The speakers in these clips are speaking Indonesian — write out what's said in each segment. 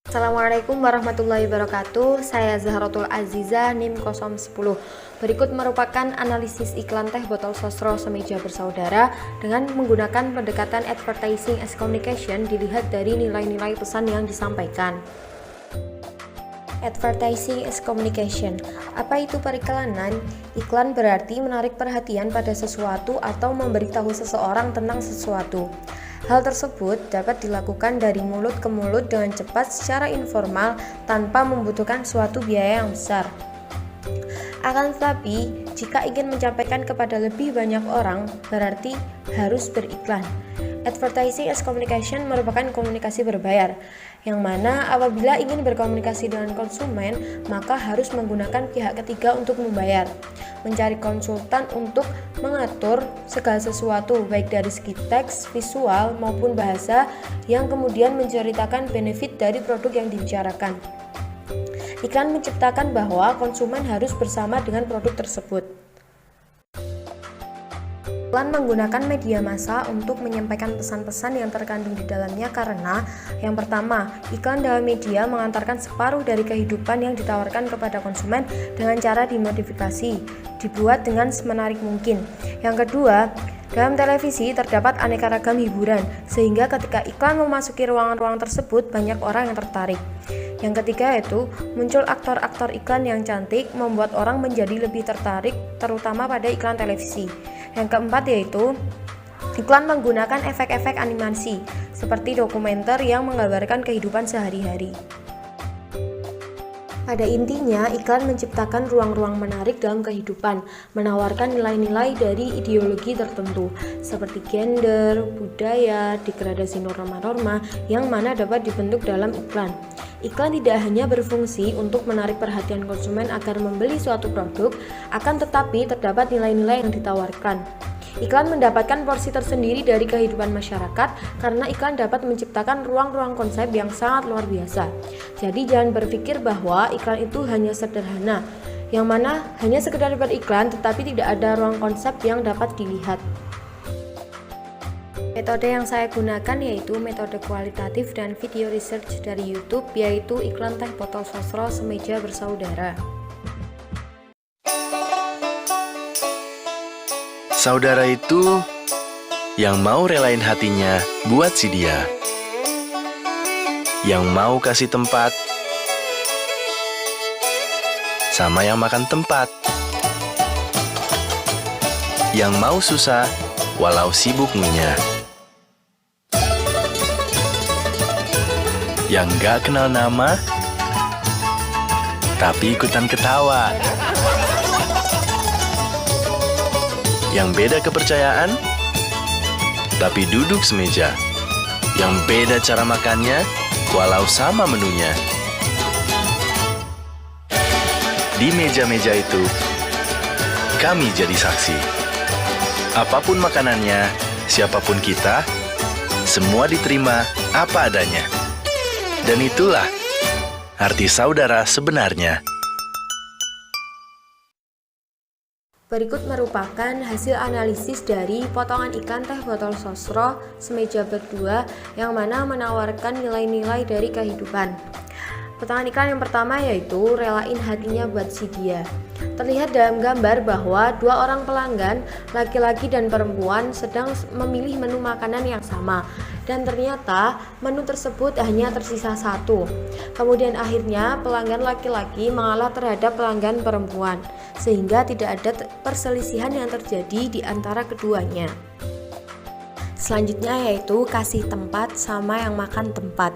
Assalamualaikum warahmatullahi wabarakatuh. Saya Zahratul Aziza, NIM 010. Berikut merupakan analisis iklan teh botol sosro semeja bersaudara dengan menggunakan pendekatan advertising as communication dilihat dari nilai-nilai pesan yang disampaikan. Advertising as communication. Apa itu periklanan? Iklan berarti menarik perhatian pada sesuatu atau memberitahu seseorang tentang sesuatu. Hal tersebut dapat dilakukan dari mulut ke mulut dengan cepat secara informal tanpa membutuhkan suatu biaya yang besar. Akan tetapi, jika ingin menyampaikan kepada lebih banyak orang, berarti harus beriklan. Advertising as communication merupakan komunikasi berbayar, yang mana apabila ingin berkomunikasi dengan konsumen, maka harus menggunakan pihak ketiga untuk membayar, mencari konsultan untuk mengatur segala sesuatu, baik dari segi teks, visual, maupun bahasa, yang kemudian menceritakan benefit dari produk yang dibicarakan. Iklan menciptakan bahwa konsumen harus bersama dengan produk tersebut. Iklan menggunakan media massa untuk menyampaikan pesan-pesan yang terkandung di dalamnya karena yang pertama, iklan dalam media mengantarkan separuh dari kehidupan yang ditawarkan kepada konsumen dengan cara dimodifikasi, dibuat dengan semenarik mungkin. Yang kedua, dalam televisi terdapat aneka ragam hiburan, sehingga ketika iklan memasuki ruangan-ruangan tersebut banyak orang yang tertarik. Yang ketiga yaitu muncul aktor-aktor iklan yang cantik membuat orang menjadi lebih tertarik terutama pada iklan televisi. Yang keempat yaitu iklan menggunakan efek-efek animasi seperti dokumenter yang menggambarkan kehidupan sehari-hari. Pada intinya, iklan menciptakan ruang-ruang menarik dalam kehidupan, menawarkan nilai-nilai dari ideologi tertentu, seperti gender, budaya, degradasi norma-norma, yang mana dapat dibentuk dalam iklan. Iklan tidak hanya berfungsi untuk menarik perhatian konsumen agar membeli suatu produk, akan tetapi terdapat nilai-nilai yang ditawarkan. Iklan mendapatkan porsi tersendiri dari kehidupan masyarakat karena iklan dapat menciptakan ruang-ruang konsep yang sangat luar biasa. Jadi jangan berpikir bahwa iklan itu hanya sederhana, yang mana hanya sekedar beriklan tetapi tidak ada ruang konsep yang dapat dilihat. Metode yang saya gunakan yaitu metode kualitatif dan video research dari YouTube, yaitu iklan teh botol sosro semeja bersaudara. Saudara itu yang mau relain hatinya buat si dia, yang mau kasih tempat, sama yang makan tempat, yang mau susah walau sibuk ngunyah, yang gak kenal nama tapi ikutan ketawa, yang beda kepercayaan, tapi duduk semeja. Yang beda cara makannya, walau sama menunya. Di meja-meja itu, kami jadi saksi. Apapun makanannya, siapapun kita, semua diterima apa adanya. Dan itulah arti saudara sebenarnya. Berikut merupakan hasil analisis dari potongan iklan teh botol sosro semeja berdua yang mana menawarkan nilai-nilai dari kehidupan. Potongan iklan yang pertama yaitu relain hatinya buat si dia. Terlihat dalam gambar bahwa dua orang pelanggan, laki-laki dan perempuan, sedang memilih menu makanan yang sama. Dan ternyata menu tersebut hanya tersisa satu. Kemudian akhirnya pelanggan laki-laki mengalah terhadap pelanggan perempuan, sehingga tidak ada perselisihan yang terjadi di antara keduanya. Selanjutnya yaitu kasih tempat sama yang makan tempat.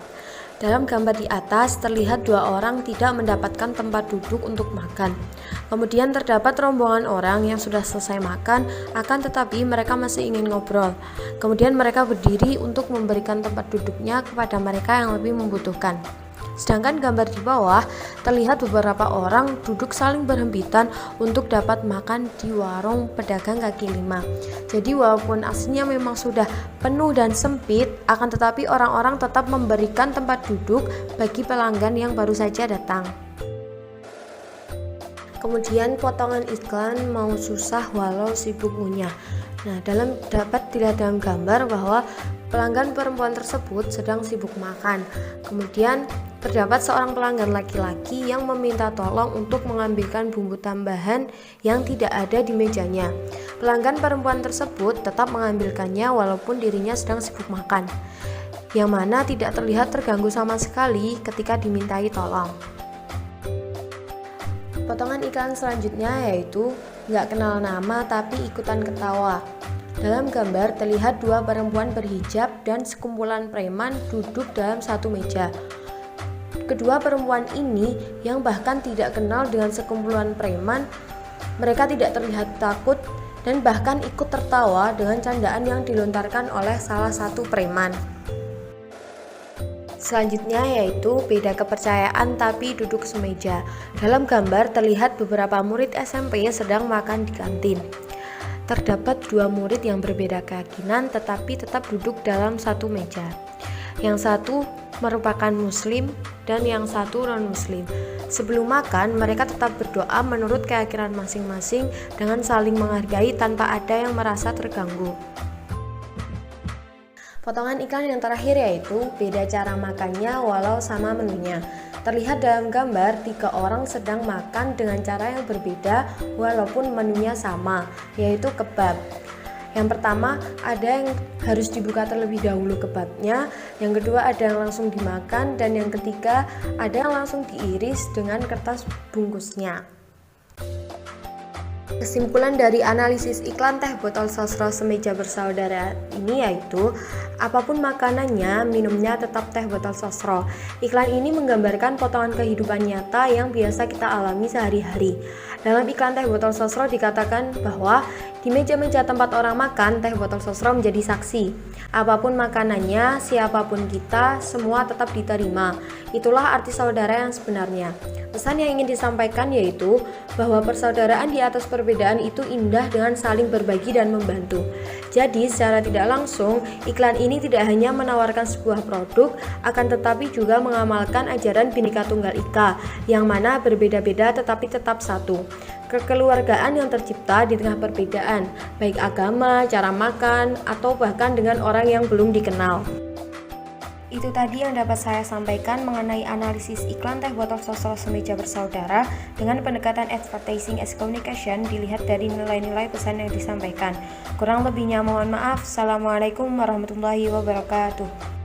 Dalam gambar di atas terlihat dua orang tidak mendapatkan tempat duduk untuk makan. Kemudian terdapat rombongan orang yang sudah selesai makan, akan tetapi mereka masih ingin ngobrol. Kemudian mereka berdiri untuk memberikan tempat duduknya kepada mereka yang lebih membutuhkan. Sedangkan gambar di bawah terlihat beberapa orang duduk saling berhempitan untuk dapat makan di warung pedagang kaki lima. Jadi walaupun aslinya memang sudah penuh dan sempit, akan tetapi orang-orang tetap memberikan tempat duduk bagi pelanggan yang baru saja datang. Kemudian potongan iklan mau susah walau sibuk ngunyah. Nah, dapat dilihat dalam gambar bahwa pelanggan perempuan tersebut sedang sibuk makan. Kemudian Terdapat seorang pelanggan laki-laki yang meminta tolong untuk mengambilkan bumbu tambahan yang tidak ada di mejanya. Pelanggan perempuan tersebut tetap mengambilkannya walaupun dirinya sedang sibuk makan, yang mana tidak terlihat terganggu sama sekali ketika dimintai tolong. Potongan iklan selanjutnya yaitu nggak kenal nama tapi ikutan ketawa. Dalam gambar terlihat dua perempuan berhijab dan sekumpulan preman duduk dalam satu meja. Kedua perempuan ini yang bahkan tidak kenal dengan sekumpulan preman, mereka tidak terlihat takut dan bahkan ikut tertawa dengan candaan yang dilontarkan oleh salah satu preman. Selanjutnya yaitu beda kepercayaan tapi duduk semeja. Dalam gambar terlihat beberapa murid SMP sedang makan di kantin. Terdapat dua murid yang berbeda keyakinan tetapi tetap duduk dalam satu meja. Yang satu merupakan muslim dan yang satu non-muslim. Sebelum makan, mereka tetap berdoa menurut keyakinan masing-masing dengan saling menghargai tanpa ada yang merasa terganggu. Potongan iklan yang terakhir yaitu beda cara makannya walau sama menunya. Terlihat dalam gambar 3 orang sedang makan dengan cara yang berbeda walaupun menunya sama, yaitu kebab. Yang pertama ada yang harus dibuka terlebih dahulu kebabnya, yang kedua ada yang langsung dimakan, dan yang ketiga ada yang langsung diiris dengan kertas bungkusnya. Kesimpulan dari analisis iklan teh botol sosro semeja bersaudara ini yaitu apapun makanannya, minumnya tetap teh botol sosro. Iklan ini menggambarkan potongan kehidupan nyata yang biasa kita alami sehari-hari. Dalam iklan teh botol sosro dikatakan bahwa di meja-meja tempat orang makan, teh botol sosro menjadi saksi. Apapun makanannya, siapapun kita, semua tetap diterima. Itulah arti saudara yang sebenarnya. Pesan yang ingin disampaikan yaitu bahwa persaudaraan di atas perbedaan itu indah dengan saling berbagi dan membantu. Jadi secara tidak langsung, iklan ini tidak hanya menawarkan sebuah produk, akan tetapi juga mengamalkan ajaran Bhinneka Tunggal Ika, yang mana berbeda-beda tetapi tetap satu. Kekeluargaan yang tercipta di tengah perbedaan, baik agama, cara makan, atau bahkan dengan orang yang belum dikenal. Itu tadi yang dapat saya sampaikan mengenai analisis iklan teh botol sosro semeja bersaudara dengan pendekatan advertising as communication dilihat dari nilai-nilai pesan yang disampaikan. Kurang lebihnya mohon maaf. Assalamualaikum warahmatullahi wabarakatuh.